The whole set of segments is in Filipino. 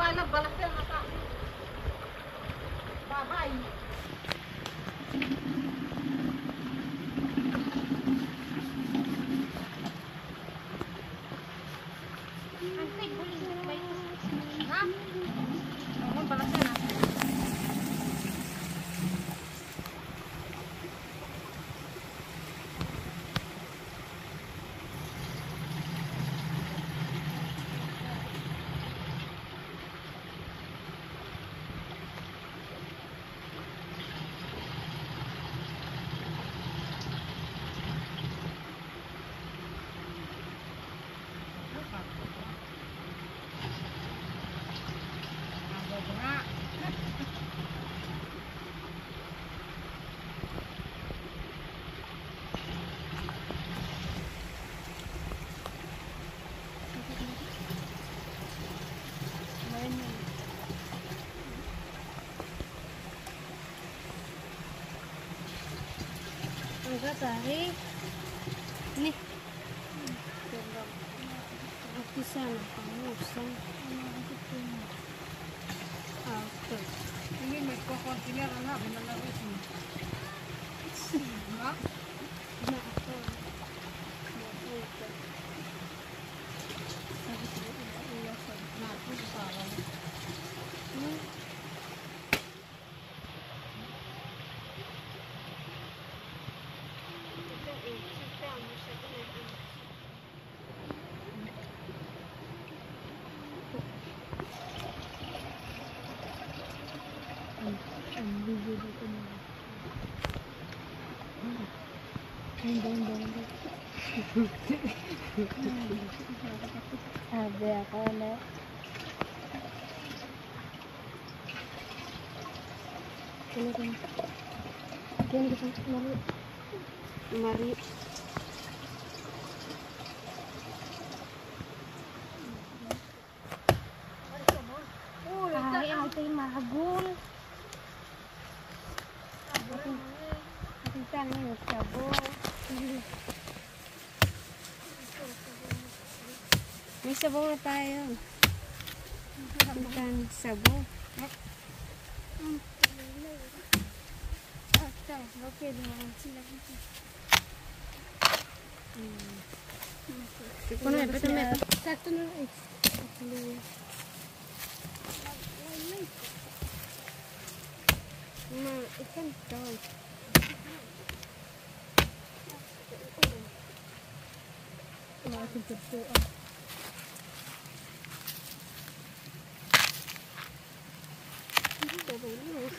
Alam, balak yan ata. Bahay. Antik, boleh. Baik. Ha? Bangun, balak yan. Enggak tarik. Nih. Bisa kamu usang. Oke. Ini may kukonsiler anak, benar sih. Ha? Nah, aku. Nah, itu salah. Ada ako na. Kini kita mari. Ay, ito yung mahagul. Ating tangan yung sabo. May sabaw na tayo. Ating sabaw. Okay, naman sila dito. Kung ano, beto may sakto na eh. Ikan daw. Maating kapsuan. Hindi ba ba yun?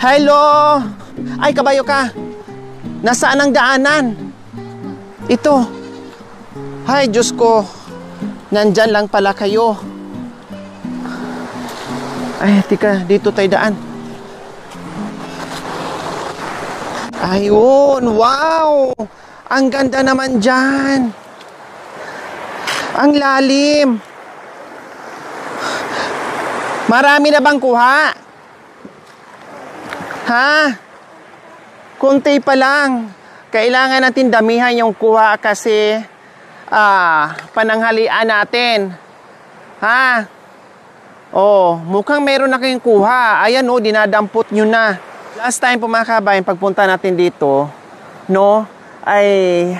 Hello! Ay, kabayo ka. Nasaan ang daanan? Ito. Ay, Diyos ko. Nandyan lang pala kayo. Ay, tika. Dito tayo daan. Ayun. Wow! Ang ganda naman dyan. Ang lalim. Marami na bang kuha? Ha? Kunti pa lang. Kailangan natin damihan yung kuha kasi pananghalian natin. Ha? Oh, mukhang meron na kayong kuha. Ayan oh, dinadampot nyo na. Last time po mga kabayan, pagpunta natin dito, no, ay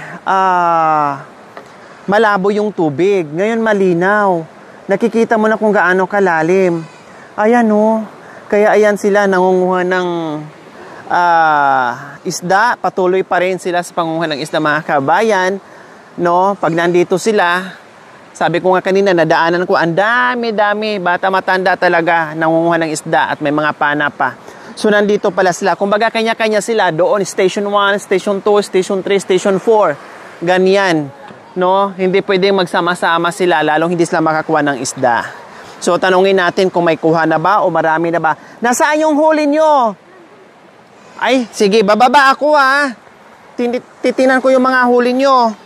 malabo yung tubig. Ngayon malinaw. Nakikita mo na kung gaano kalalim. Ayan oh. Kaya ayan sila nangunguha ng isda. Patuloy pa rin sila sa pangunguha ng isda mga kabayan. No? Pag nandito sila, sabi ko nga kanina, nadaanan ko, ang dami-dami, bata matanda talaga, nangunguha ng isda at may mga pana pa. So nandito pala sila. Kumbaga kanya-kanya sila doon, Station 1, Station 2, Station 3, Station 4. Ganyan. No? Hindi pwedeng magsama-sama sila, lalong hindi sila makakuha ng isda. So, tanungin natin kung may kuha na ba o marami na ba. Nasaan yung huli nyo? Ay, sige, bababa ako ha. Titinan ko yung mga huli nyo.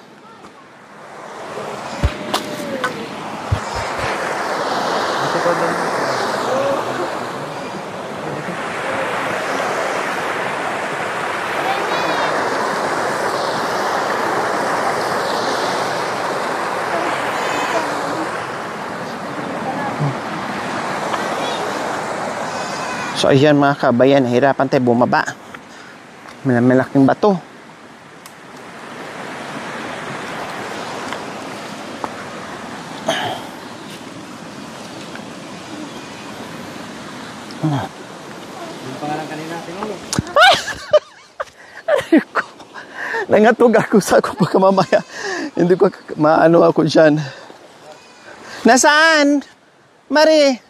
So ayan mga kabayan, hirapan tayo bumaba. Malaking bato. Yung pangalan kanina, tinulog. Nangatog ako sa ako pagka mamaya. Hindi ko maano ako dyan. Nasaan? Mari.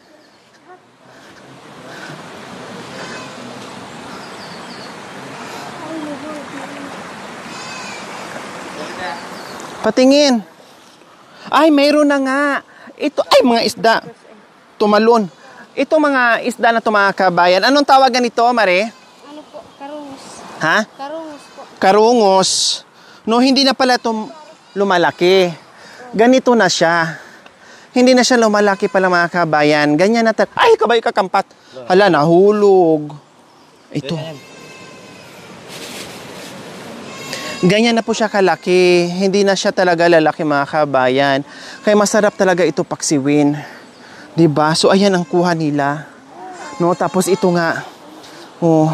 Patingin. Ay, mayroon na nga. Ito, ay, mga isda. Tumalon. Ito mga isda na mga kabayan. Anong tawagan nito, Mare? Ano po? Karungos. Ha? Karungos po. Karungos. No, hindi na pala ito lumalaki. Ganito na siya. Hindi na siya lumalaki pala mga kabayan. Ganyan na ay, kabayo kakampat. Hala, nahulog. Ito. Ganyan na po siya kalaki. Hindi na siya talaga lalaki mga kabayan. Kaya masarap talaga ito paksiwin. 'Di ba? So ayan ang kuha nila. No, tapos ito nga. Oh.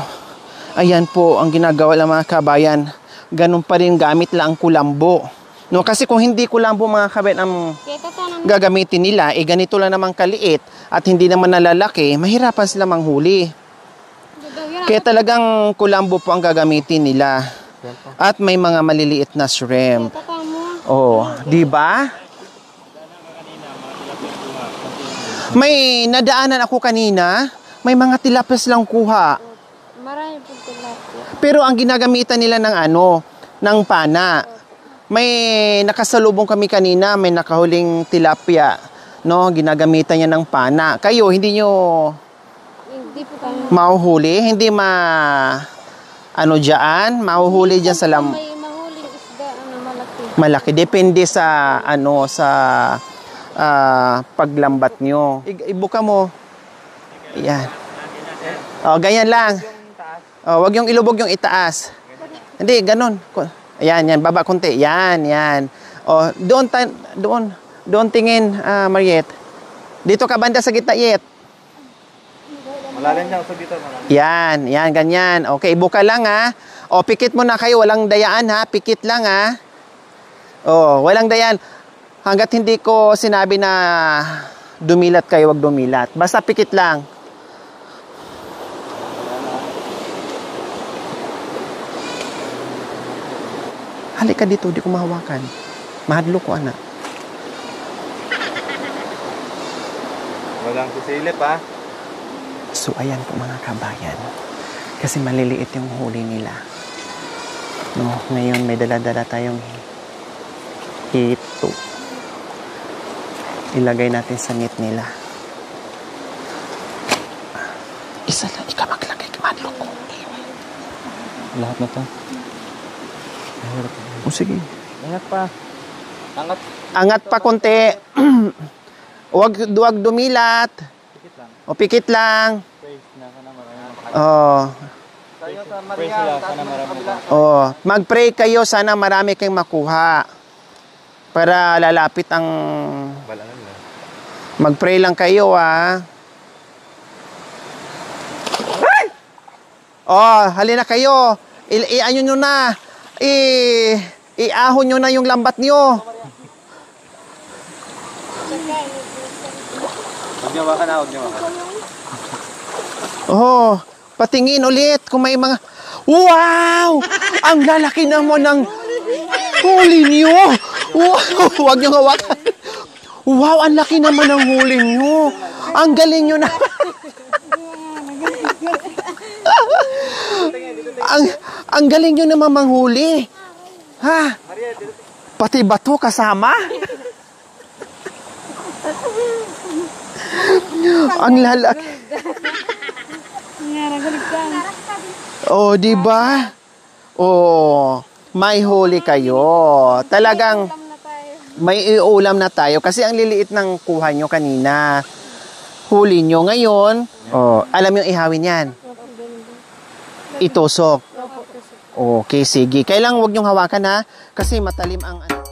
Ayan po ang ginagawa ng mga kabayan. Ganun pa rin gamit lang ang kulambo. No, kasi kung hindi kulambo mga kabayan ang gagamitin nila, ganito lang naman kaliit at hindi naman nalalaki, mahirapan sila manghuli. Kaya talagang kulambo po ang gagamitin nila. At may mga maliliit na shrimp. Oh, 'di ba? May nadaanan ako kanina, may mga tilapia lang kuha. Marami po tilapia. Pero ang ginagamitan nila ng pana. May nakasalubong kami kanina, may nakahuling tilapia, no? Ginagamitan niya ng pana. Kayo hindi nyo Hindi po kami. mahuhuli, hindi mahuhuli diyan sa May mahuling isda malaki. malaki. Depende sa paglambat nyo. Ibuka mo. Yan. Oh, ganyan lang. Oh, wag yung ilubog yung itaas. Hindi, ganun. Ayan, baba konti. Yan. Oh, doon tingin, Mariette. Dito ka banda sa gitna, Yet. Malalim niya sa dito. Yan, ganyan. Okay, ibuka lang ha. O, pikit mo na kayo. Walang dayaan ha. Pikit lang ha. O, walang dayaan. Hanggat hindi ko sinabi na dumilat kayo, wag dumilat. Basta pikit lang. Halika dito, di ko mahawakan. Mahadlo ko, anak. Walang sisilip ha. So, ayan po mga kabayan. Kasi maliliit yung huli nila. No, ngayon may dala-dala tayong hito. Ilagay natin sa net nila. Isa lang, ikaw maglagay. Madlo ko. Lahat na to. O sige. Ingat pa. Angat. Angat pa konti. Huwag dumilat. Pikit lang. O pikit lang. Praise na sana marami. Oh. Praise sila sana marami. Oh, mag-pray kayo sana marami kayong makuha. Para lalapit ang Balangan na. mag-pray lang kayo ah. Oh, halina kayo. Ano nyo na. Iahon nyo na yung lambat nyo. Huwag niyo baka na, huwag niyo baka. Oh, patingin ulit kung may mga... Wow! Ang lalaki naman ng huli nyo. Wow! Huwag nyo hawakan. Wow, ang laki naman ng huli nyo. Ang galing nyo na. ang galing nyo naman manghuli. Ha? Pati bato kasama? Ang lalaki. Oh, di ba? Oh, may huli kayo. Talagang may iulam na tayo kasi ang liliit ng kuha nyo kanina. Huli nyo ngayon. Oh, alam yung ihawin yan. Itusok. Okay, sige. Kailangan wag nyong hawakan ha kasi matalim ang ano.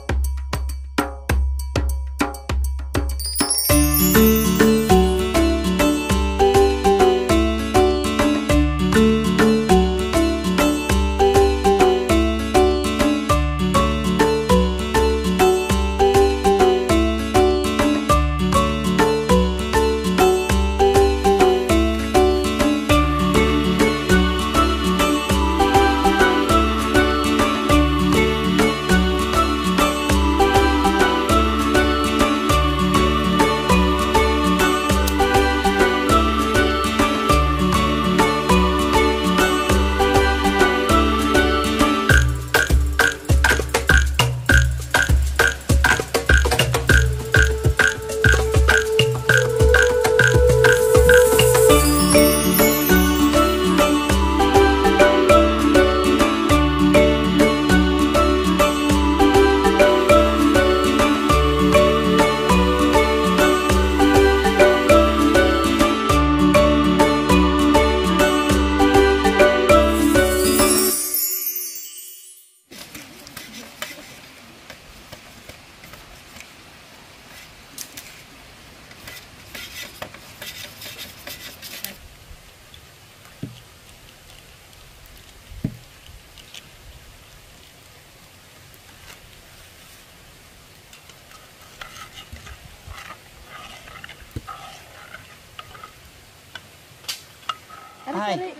Ay.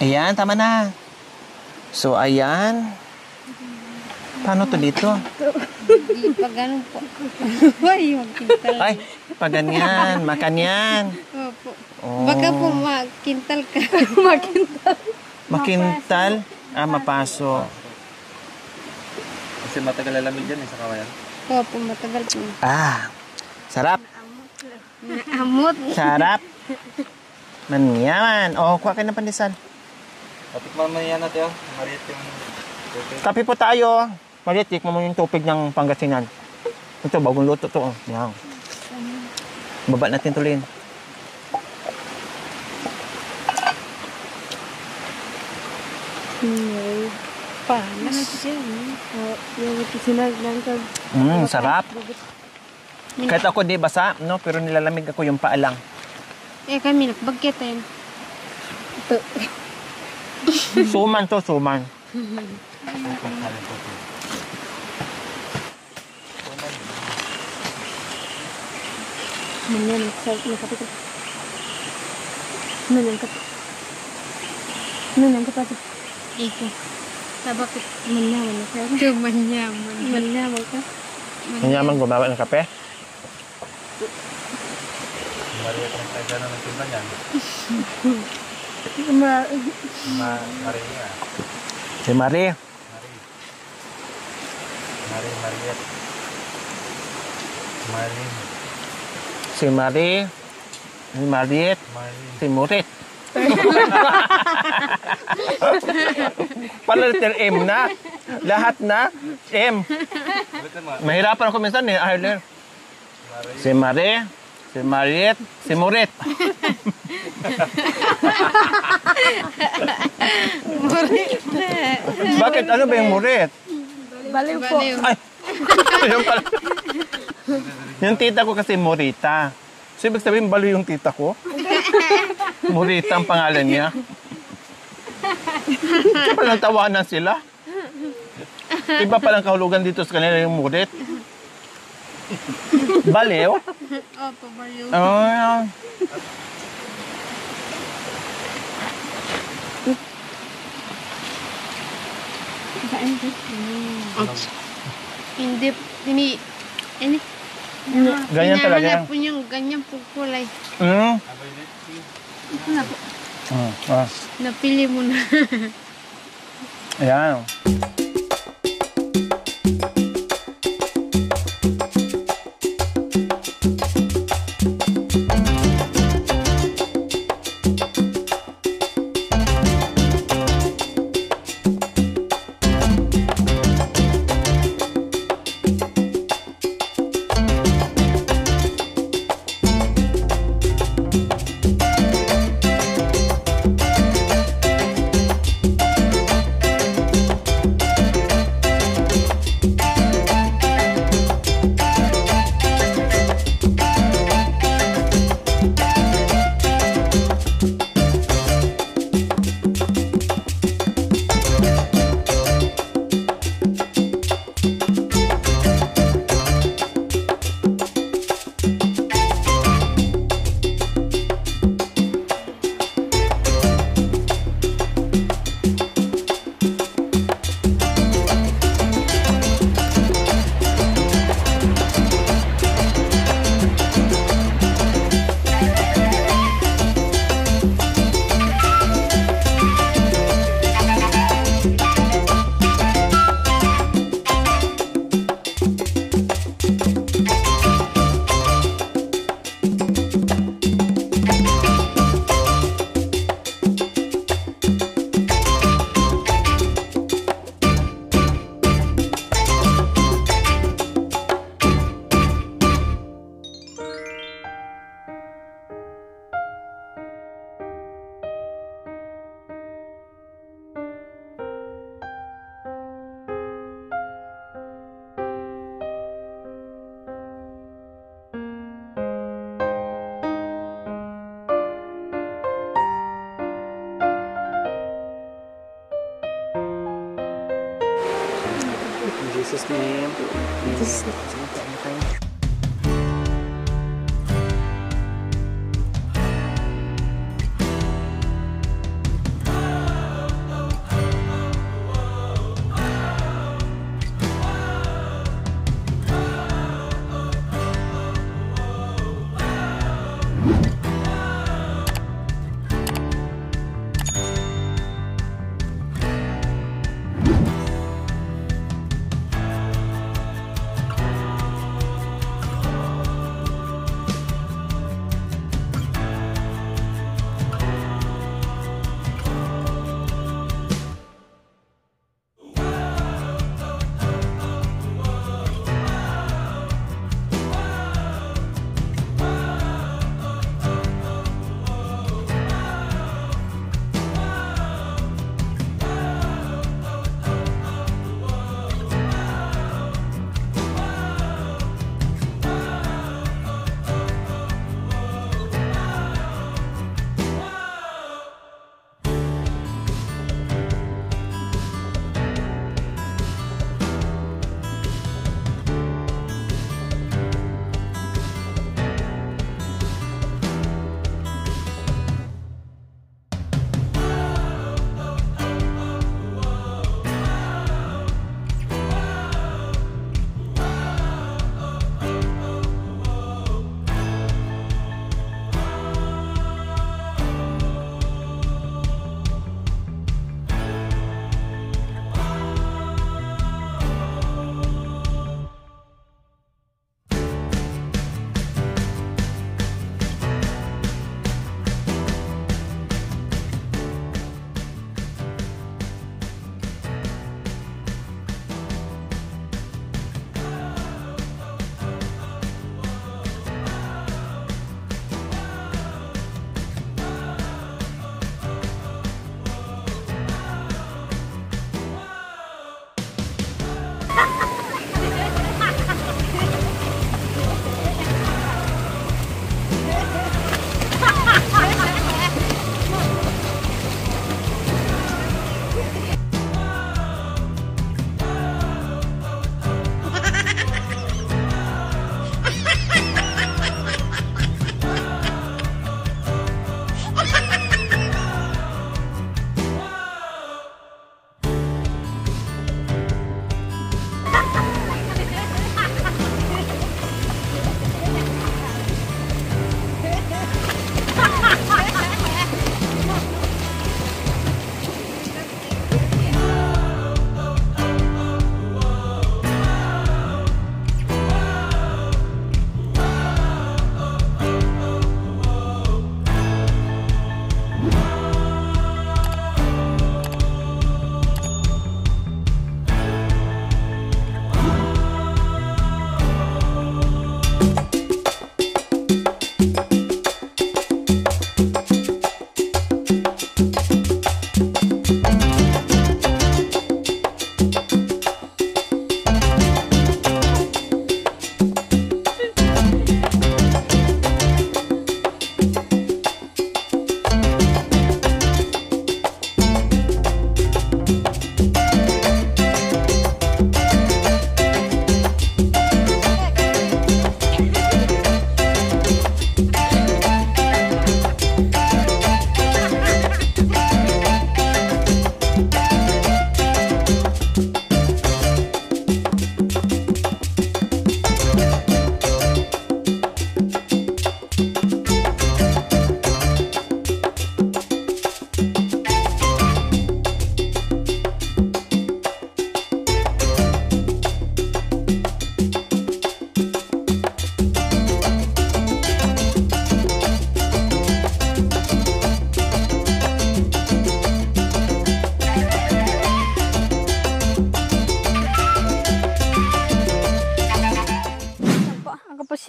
Ayan, tama na. So, ayan. Paano to dito? Di pa ganun po. Ay, magkintal. Ay, pag ganyan, makanyan. Opo. Oh. Baka po makintal ka. Makintal. Makintal? Ah, mapaso. Kasi matagal lalamig dyan sa kawayan. Opo, matagal po. Ah, sarap. Amot. Sarap. Manyaman. Oh, kuha kayo ng pandesal. Patikman mo yan natin, Mariet yung tubig. Kape po tayo. Malit, tikman mo yung tubig ng Pangasinan. Ito, bagong luto to. Yan. Baba natin tulin. Panas siya. Yung sinagdan ka. Sarap. Kahit ako di basa, no? Pero nilalamig ako yung paa lang. Eh, kami nakbagkit tayo. Ito. Suman to, suman. Manyan, nakapit. Manyan ka. Manyan ka pa. Ito. Sabakit. Manyaman ka. Ito, manyaman. Manyaman ka. Manyaman gumawa ng kape. Mariet ang taga na ng timba niyan. Maria. Si Marie. Mariet. Marin. Si Marie. Si Mariet. Si Murit. Pala letter M na. Lahat na. M. Mahirapan ako minsan eh. Arler. Si Marie. Si Mariet. Si Murit. Bakit? Ano ba yung Murit? Baliw po. Ay! Yung pala. Yung tita ko kasi Morita. So, ibig sabihin, balo yung tita ko? Morita ang pangalan niya. Kaya palang tawanan sila. Iba palang kahulugan dito sa kanila yung Murit. Baliw? Opo, baliw. Oh, Hindi, ini, ganyan talaga yan. hinahanap po yung ganyan po kulay. Ito na po. Napili mo na. Ayan. Jesus' name.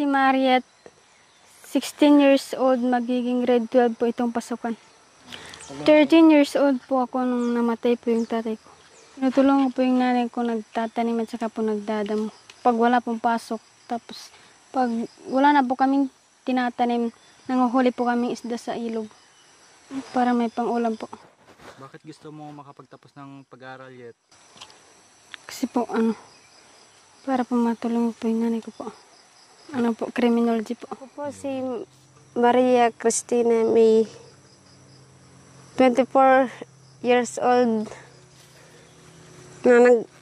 Mariet, 16 years old, magiging grade 12 po itong pasukan. 13 years old po ako nung namatay po yung tatay ko. Tinutulungan po yung nanay ko nagtatanim at saka po nagdadamo. Pag wala pong pasok, tapos pag wala na po kaming tinatanim, nanguhuli po kaming isda sa ilog para may pang-ulam po. Bakit gusto mo makapagtapos ng pag-aaral yet? Kasi po para po matulungan po yung nanay ko po. Criminology po. Ako po si Maria Cristina May, 24 years old,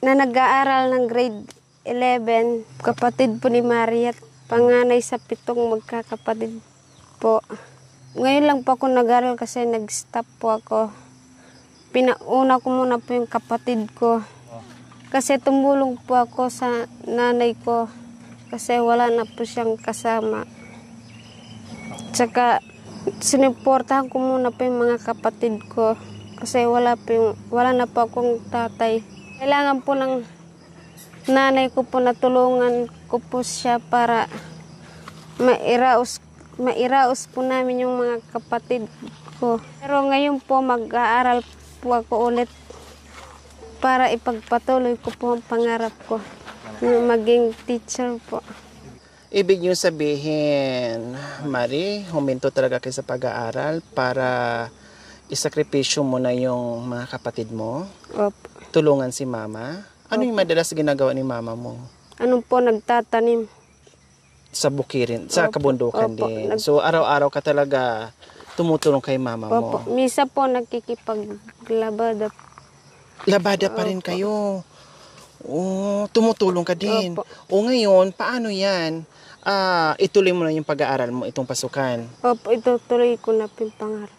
na nag-aaral ng grade 11. Kapatid po ni Maria, panganay sa 7 magkakapatid po. Ngayon lang po ako nag-aaral kasi nag-stop po ako. Pinauna ko muna po yung kapatid ko. Kasi tumulong po ako sa nanay ko. Kasi wala na po siyang kasama. Tsaka sinuportahan ko muna po yung mga kapatid ko. Kasi wala na po akong tatay. Kailangan po ng nanay ko po natulungan ko po siya para mairaos po namin yung mga kapatid ko. Pero ngayon po mag-aaral po ako ulit para ipagpatuloy ko po ang pangarap ko na maging teacher po. Ibig niyo sabihin, Mari, huminto talaga kayo sa pag-aaral para isakripisyo mo na yung mga kapatid mo? Opo. Tulungan si mama? Ano yung madalas ginagawa ni mama mo? Ano po, nagtatanim. Sa bukirin, sa kabundukan Opo. din. So araw-araw ka talaga tumutulong kay mama mo. Opo. Misa po nagkikipaglabada. Labada pa rin kayo. Oh, tumutulong ka din. Opo. O ngayon, paano yan? Ituloy mo na yung pag-aaral mo, itong pasukan. Opo, itutuloy ko na po yung pangarap.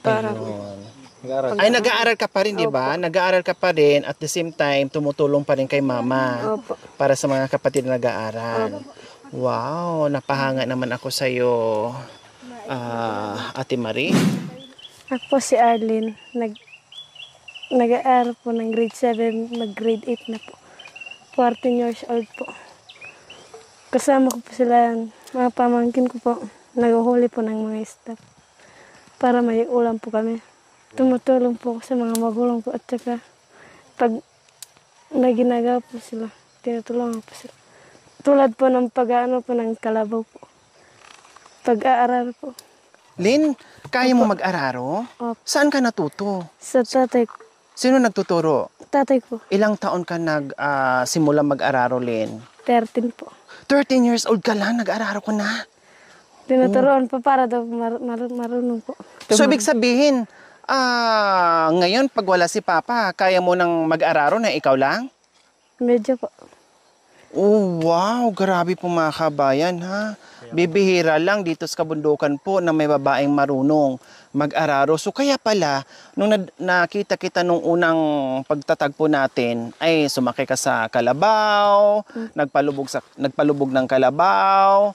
Para Ayun. Nag-aaral. Ay, nag-aaral ka pa rin, di ba? Nag-aaral ka pa rin, at the same time, tumutulong pa rin kay mama. Opo. Para sa mga kapatid na nag-aaral. Wow, napahanga naman ako sa'yo, Ate Marie. Ako si Arlene, nag-aaral po ng grade 7, mag-grade 8 na po. 14 years old po. Kasama ko po sila, mga pamangkin ko po, naghuhuli po ng mga staff para may ulam po kami. Tumutulong po ako sa mga magulang ko at saka pag naginagawa po sila, tinutulungan po sila. Tulad po ng pag-aano po ng kalabaw po. Pag-aaral po. Lynn, kaya mo mag-araro? Opo. Saan ka natuto? Sa tatay ko. Sino nagtuturo? Tatay ko, Ilang taon ka simula mag-araro, Lynn? 13 po. 13 years old ka lang, nag-araro ka na. Tinuturoan po para daw marunong po. So, ibig sabihin, ngayon, pag wala si Papa, kaya mo nang mag-araro na ikaw lang? Medyo po. Oh, wow. Grabe po mga kabayan, ha? Bibihira lang dito sa kabundukan po na may babaeng marunong mag-araro. So, kaya pala, nung nakita kita nung unang pagtatagpo natin, ay sumakay ka sa kalabaw, nagpalubog ng kalabaw,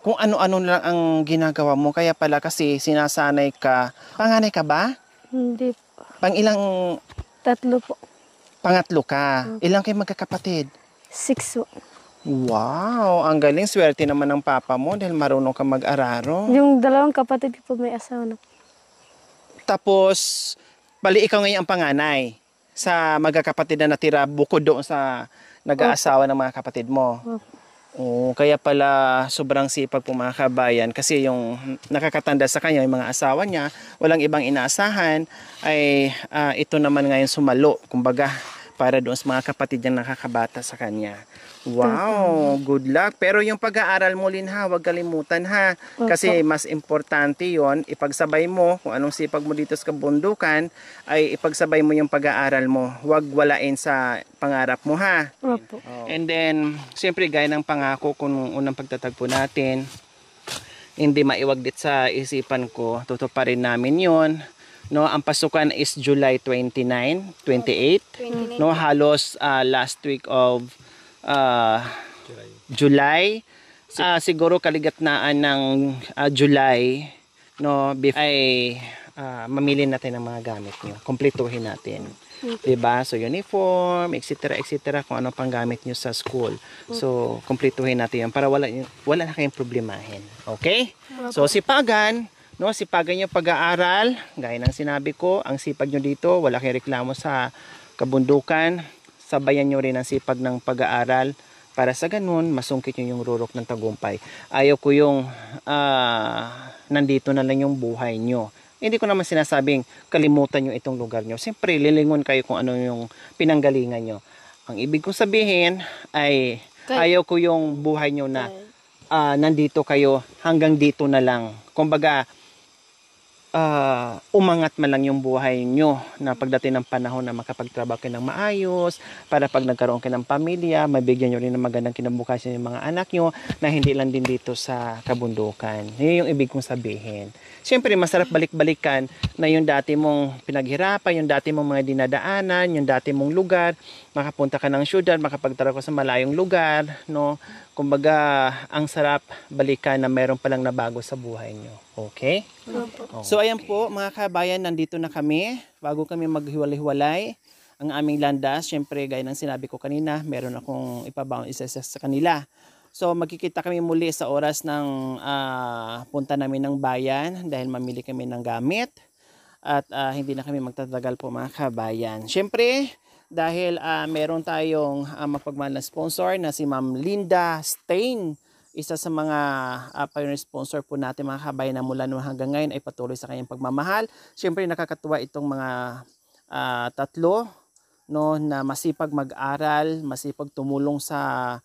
kung ano-ano lang ang ginagawa mo. Kaya pala kasi sinasanay ka. Panganay ka ba? Hindi po. Pang-ilang 3 po. pangatlo ka? Ilang kayo magkakapatid? 6 po. Wow, ang galing. Swerte naman ng papa mo dahil marunong ka mag-araro. Yung 2 kapatid ko po may asawa na po. Tapos, bali ikaw ngayon ang panganay sa magkakapatid na natira bukod doon sa nag-aasawa ng mga kapatid mo. Opo. Oo, kaya pala sobrang sipag po mga kabayan kasi yung nakakatanda sa kanya, yung mga asawa niya, walang ibang inaasahan, ay ito naman ngayon sumalo, kumbaga, para doon sa mga kapatid niyang nakakabata sa kanya. Wow, good luck. Pero yung pag-aaral mo, Lynn, ha, huwag kalimutan, ha. Kasi mas importante yon, ipagsabay mo, kung anong sipag mo dito sa kabundukan, ay ipagsabay mo yung pag-aaral mo. Huwag walain sa pangarap mo, ha. Opo. And then, siyempre, gaya ng pangako kung unang pagtatagpo natin, hindi maiwagdit sa isipan ko, tutuparin namin yon. No, ang pasukan is July 29, 28. No, halos last week of July. Siguro kaligatnaan ng July, no, ay mamili natin ng mga gamit nyo. Kumpletuhin natin. Diba? So, uniform, etc. etc. kung ano pang gamit nyo sa school. So, kumpletuhin natin yan para wala na kayong problemahin. Okay? So, sipagan yung pag-aaral. Gaya ng sinabi ko, ang sipag nyo dito, wala kayong reklamo sa kabundukan. Sabayan nyo rin ang sipag ng pag-aaral para sa ganun, masungkit nyo yung rurok ng tagumpay. Ayaw ko yung nandito na lang yung buhay nyo. Hindi ko naman sinasabing kalimutan nyo itong lugar nyo. Siyempre, lilingon kayo kung ano yung pinanggalingan nyo. Ang ibig kong sabihin ay ayaw ko yung buhay nyo na nandito kayo hanggang dito na lang. Kumbaga, umangat man lang yung buhay nyo na pagdating ng panahon na makapagtrabaho kayo ng maayos, para pag nagkaroon kayo ng pamilya, mabigyan nyo rin ng magandang kinabukasan yung mga anak nyo na hindi lang din dito sa kabundukan. Yun yung ibig kong sabihin. Siyempre, masarap balik-balikan na yung dati mong pinaghirapan, yung dati mong mga dinadaanan, yung dati mong lugar, makapunta ka ng syudad, makapagtrabaho ka sa malayong lugar, no? Kumbaga, ang sarap balikan na meron palang nabago sa buhay nyo. Okay? So, ayan po, mga kabayan, nandito na kami. Bago kami maghiwalay-hiwalay, ang aming landas, syempre, gaya ng sinabi ko kanina, meron akong ipabaon isa sa kanila. So, magkikita kami muli sa oras ng punta namin ng bayan dahil mamili kami ng gamit. At hindi na kami magtatagal po, mga kabayan. Syempre, dahil meron tayong mapagmahal na sponsor na si Ma'am Linda Stain. Isa sa mga pioneer sponsor po natin, mga kabayan, na mula noon hanggang ngayon ay patuloy sa kanyang pagmamahal. Syempre, nakakatuwa itong mga tatlo, no, na masipag mag-aral, masipag tumulong sa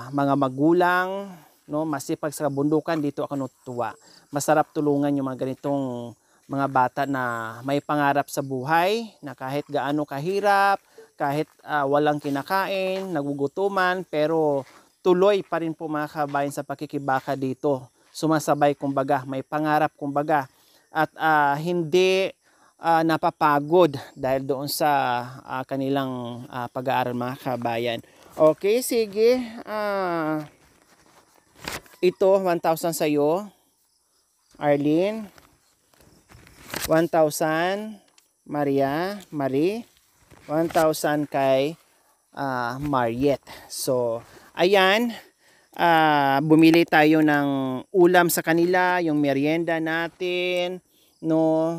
mga magulang, no, masipag sa kabundukan. Dito ako natutuwa. Masarap tulungan yung mga ganitong mga bata na may pangarap sa buhay, na kahit gaano kahirap, kahit walang kinakain, nagugutuman, pero tuloy pa rin po, mga kabayan, sa pakikibaka dito. Sumasabay, kumbaga, may pangarap, kumbaga, at hindi napapagod dahil doon sa kanilang pag-aaral, mga kabayan. Okay, sige. Ito, 1,000 sa'yo, Arlene. 1,000, Marie. 1,000 kay Mariette. So, ayan. Bumili tayo ng ulam sa kanila, yung merienda natin, no?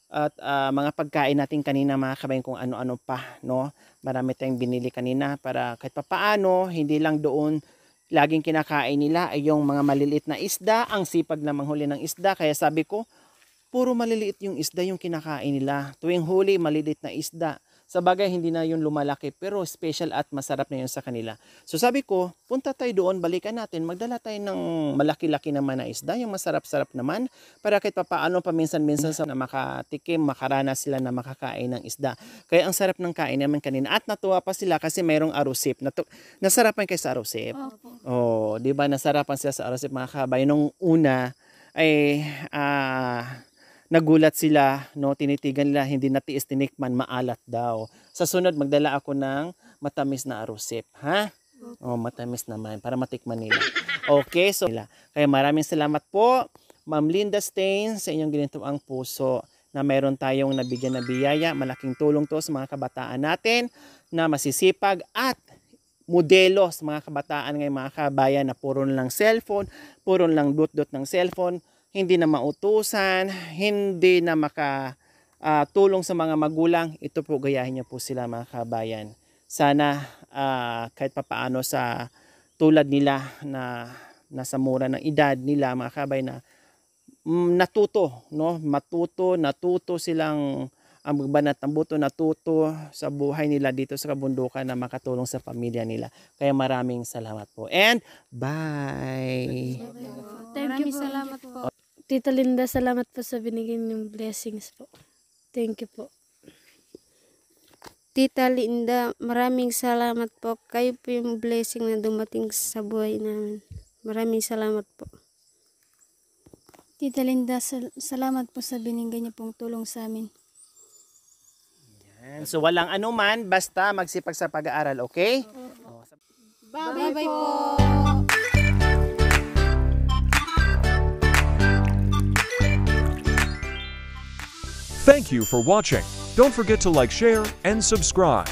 At mga pagkain natin kanina, mga kabayan, kung ano-ano pa, no? Marami tayong binili kanina para kahit papaano, hindi lang doon laging kinakain nila ay yung mga maliliit na isda, ang sipag na manghuli ng isda. Kaya sabi ko, puro maliliit yung isda yung kinakain nila. Tuwing huli, maliliit na isda. Sa bagay, hindi na yun lumalaki, pero special at masarap na yun sa kanila. So sabi ko, punta tayo doon, balikan natin, magdala tayo ng malaki-laki naman na isda, yung masarap-sarap naman, para kahit papaano paminsan-minsan sa na makatikim, makaranas sila na makakain ng isda. Kaya ang sarap ng kain naman kanina. At natuwa pa sila kasi mayroong arusip. Nasarapan kayo sa arusip? Oh, di ba nasarapan sila sa arusip, mga kabayan? Nung una ay nagulat sila, no, tinitigan nila, hindi natiis tinikman, maalat daw. Sa sunod, magdala ako ng matamis na arusip, ha? Oh, matamis naman, para matikman nila. Okay, so, kaya maraming salamat po, Ma'am Linda Stain, sa inyong ginituang puso, na meron tayong nabigyan na biyaya. Malaking tulong to sa mga kabataan natin, na masisipag at modelo sa mga kabataan ngayon, mga kabayan, na puro lang cellphone, puro lang dot-dot ng cellphone, hindi na mautusan, hindi na makatulong sa mga magulang. Ito po, gayahin niyo po sila, mga kabayan. Sana kahit papaano sa tulad nila na nasa mura ng edad nila, mga kabayan, na natuto, no? Natuto silang ang magbanat ng buto, natuto sa buhay nila dito sa kabundukan na makatulong sa pamilya nila. Kaya maraming salamat po. And bye! Thank you po. Salamat po. Tita Linda, salamat po sa binigay niyong blessings po. Thank you po. Tita Linda, maraming salamat po. Kayo po yung blessing na dumating sa buhay namin. Maraming salamat po. Tita Linda, salamat po sa binigay niyo pong tulong sa amin. Yan. So walang anuman, basta magsipag sa pag-aaral, okay? Bye-bye po! Thank you for watching. Don't forget to like, share, and subscribe.